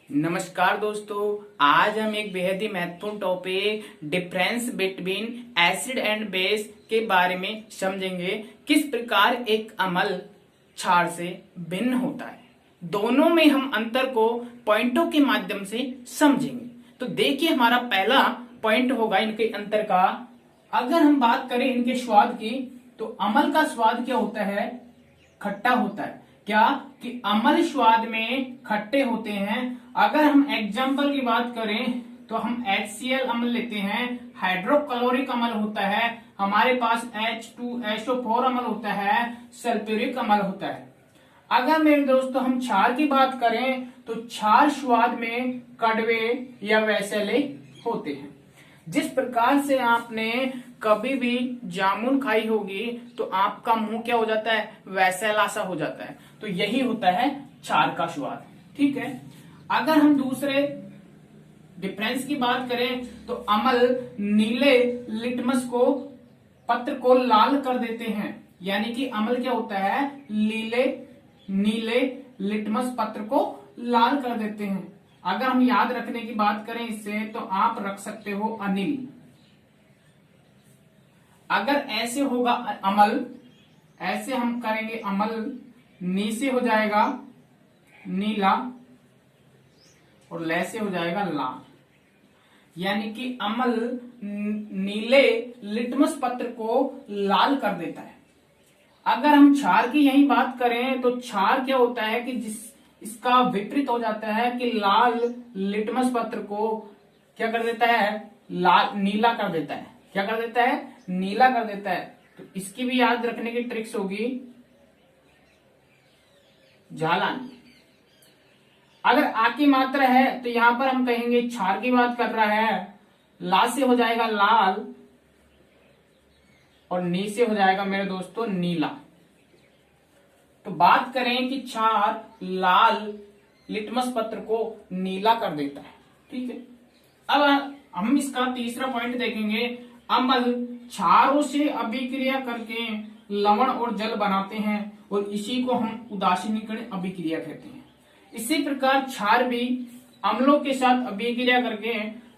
नमस्कार दोस्तों, आज हम एक बेहद ही महत्वपूर्ण topic difference between acid and base के बारे में समझेंगे। किस प्रकार एक अम्ल क्षार से भिन्न होता है, दोनों में हम अंतर को पॉइंटों के माध्यम से समझेंगे। तो देखिए, हमारा पहला पॉइंट होगा इनके अंतर का। अगर हम बात करें इनके स्वाद की, तो अम्ल का स्वाद क्या होता है? खट्टा होता है। क्या कि अम्ल स्वाद में खट्टे होते हैं। अगर हम एग्जाम्पल की बात करें तो हम HCl अम्ल लेते हैं, हाइड्रोक्लोरिक अम्ल होता है, हमारे पास H2SO4 अम्ल होता है, सल्फ्यूरिक अम्ल होता है। अगर मेरे दोस्तों हम क्षार की बात करें तो क्षार स्वाद में कड़वे या वैसेले होते हैं। जिस प्रकार से आपने कभी भी जामुन खाई होगी तो आपका मुंह क्या हो जाता है? वैसेला सा हो जाता है। तो यही होता है क्षार का स्वाद। ठीक है। अगर हम दूसरे डिफरेंस की बात करें तो अम्ल नीले लिटमस को पत्र को लाल कर देते हैं। यानी कि अम्ल क्या होता है? नीले लिटमस पत्र को लाल कर देते हैं। अगर हम याद रखने की बात करें इससे, तो आप रख सकते हो अनिल। अगर ऐसे होगा अमल, ऐसे हम करेंगे अमल, नी से हो जाएगा नीला और ले से हो जाएगा लाल। यानी कि अमल नीले लिटमस पत्र को लाल कर देता है। अगर हम क्षार की यही बात करें तो क्षार क्या होता है कि इसका विपरीत हो जाता है कि लाल लिटमस पत्र को क्या कर देता है? नीला कर देता है। क्या कर देता है? नीला कर देता है। तो इसकी भी याद रखने की ट्रिक्स होगी झालान। अगर आ की मात्रा है तो यहां पर हम कहेंगे क्षार की बात कर रहा है, ला से हो जाएगा लाल और नी से हो जाएगा मेरे दोस्तों नीला। तो बात करें कि क्षार लाल लिटमस पत्र को नीला कर देता है। ठीक है। अब हम इसका तीसरा पॉइंट देखेंगे। अम्ल क्षारों से अभिक्रिया करके लवण और जल बनाते हैं और इसी को हम उदासीनीकरण अभिक्रिया कहते हैं। इसी प्रकार क्षार भी अम्लों के साथ अभिक्रिया करके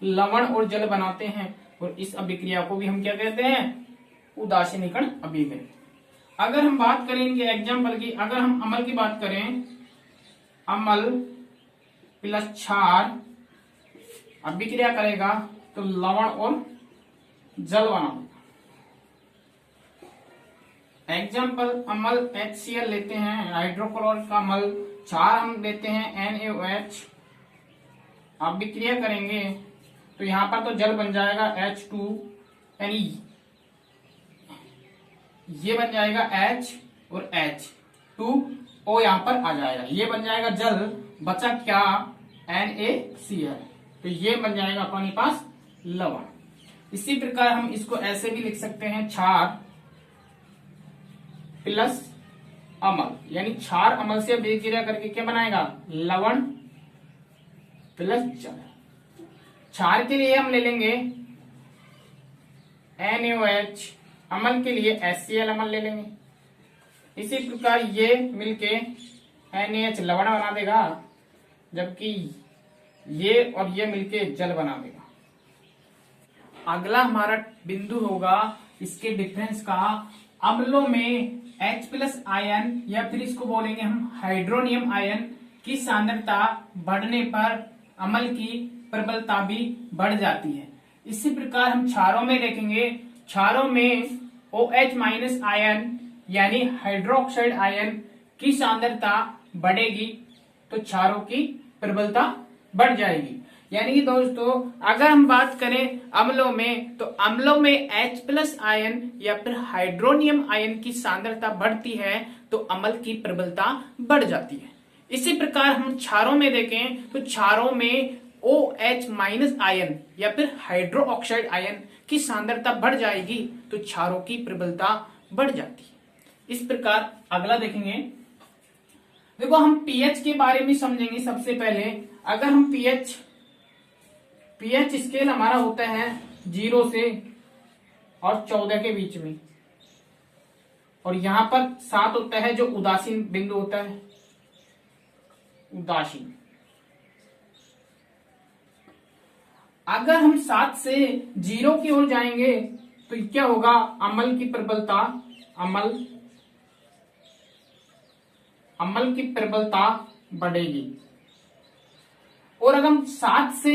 लवण और जल बनाते हैं और इस अभिक्रिया को भी हम क्या कहते हैं? उदासीनीकरण अभिक्रिया। अगर हम बात करें इनके एग्जाम्पल की, अगर हम अम्ल की बात करें, अम्ल प्लस क्षार अभिक्रिया करेगा तो लवण और जल बना। एग्जाम्पल अम्ल HCl लेते हैं, हाइड्रोक्लोरिक अम्ल, क्षार हम लेते हैं NaOH, अभिक्रिया करेंगे तो यहां पर तो जल बन जाएगा H2, यानी ये बन जाएगा H और H2O यहां पर आ जाएगा, ये बन जाएगा जल। बचा क्या? NaCl। तो ये बन जाएगा अपने पास लवण। इसी प्रकार हम इसको ऐसे भी लिख सकते हैं, क्षार प्लस अम्ल, यानी क्षार अम्ल से अभिक्रिया करके क्या बनाएगा? लवण प्लस जल। क्षार के लिए हम ले लेंगे NaOH, अम्ल के लिए HCl अम्ल ले लेंगे। इसी प्रकार ये मिलके NaH लवण बना देगा, जबकि ये और ये मिलके जल बना देगा। अगला हमारा बिंदु होगा इसके डिफरेंस का। अम्लों में H प्लस आयन या फिर इसको बोलेंगे हम हाइड्रोनियम आयन की सांद्रता बढ़ने पर अम्ल की प्रबलता भी बढ़ जाती है। इसी प्रकार हम क्षारों में देखेंगे। क्षारों में OH माइनस आयन यानी हाइड्रोक्साइड आयन की सांद्रता बढ़ेगी तो क्षारों की प्रबलता बढ़ जाएगी। यानी कि दोस्तों, अगर हम बात करें अम्लों में, तो अम्लों में H प्लस आयन या फिर हाइड्रोनियम आयन की सांद्रता बढ़ती है तो अम्ल की प्रबलता बढ़ जाती है। इसी प्रकार हम क्षारों में देखें तो क्षारों में OH माइनस आयन या फिर हाइड्रो ऑक्साइड आयन की सांद्रता बढ़ जाएगी तो क्षारों की प्रबलता बढ़ जाती है। इस प्रकार अगला देखेंगे। देखो, हम pH के बारे में समझेंगे। सबसे पहले अगर हम pH स्केल हमारा होता है 0 से और 14 के बीच में, और यहां पर 7 होता है जो उदासीन बिंदु होता है, उदासीन। अगर हम 7 से 0 की ओर जाएंगे तो क्या होगा, अम्ल की प्रबलता, अम्ल की प्रबलता बढ़ेगी। और अगर हम 7 से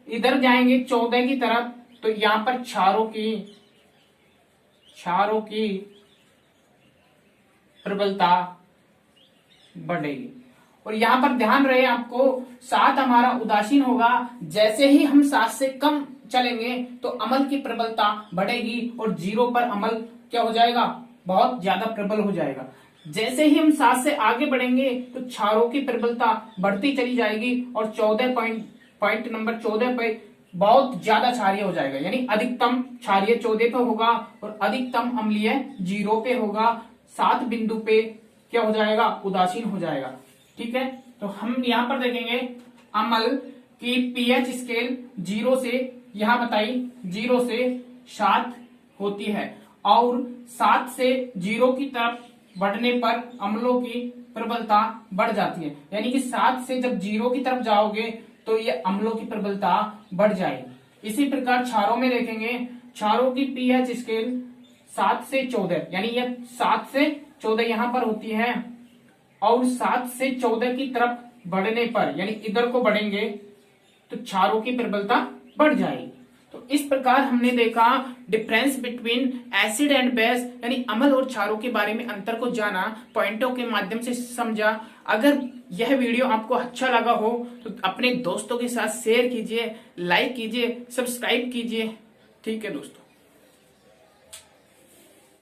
इधर जाएंगे 14 की तरफ तो यहां पर क्षारों की प्रबलता बढ़ेगी। और यहां पर ध्यान रहे आपको, 7 हमारा उदासीन होगा, जैसे ही हम 7 से कम चलेंगे तो अम्ल की प्रबलता बढ़ेगी और 0 पर अम्ल क्या हो जाएगा, बहुत ज्यादा प्रबल हो जाएगा। जैसे ही हम 7 से आगे बढ़ेंगे तो क्षारों की प्रबलता बढ़ती चली जाएगी और 14 पॉइंट नंबर 14 पे बहुत ज्यादा क्षारीय हो जाएगा, यानी अधिकतम क्षारीय 14 पे होगा और अधिकतम अम्लीय 0 पे होगा। 7 बिंदु पे क्या हो जाएगा, उदासीन हो जाएगा। ठीक है, तो हम यहां पर देखेंगे अम्ल की पीएच स्केल 0 से, यहां बताई 0 से 7 होती है और 7 से 0 की तरफ बढ़ने पर अम्लों की प्रबलता बढ़ जाती है, यानी कि 7 से जब 0 की तरफ जाओगे तो ये अम्लों की प्रबलता बढ़ जाएगी। इसी प्रकार क्षारों में देखेंगे, क्षारों की पीएच स्केल 7 से 14, यानी ये 7 से 14 यहां पर होती है और 7 से 14 की तरफ बढ़ने पर, यानी इधर को बढ़ेंगे तो क्षारों की प्रबलता बढ़ जाएगी। तो इस प्रकार हमने देखा difference between acid and base, यानी अम्ल और क्षारों के बारे में अंतर को जाना, पॉइंटों के माध्यम से समझा। अगर यह वीडियो आपको अच्छा लगा हो तो अपने दोस्तों के साथ शेयर कीजिए, लाइक कीजिए, सब्सक्राइब कीजिए। ठीक है दोस्तों।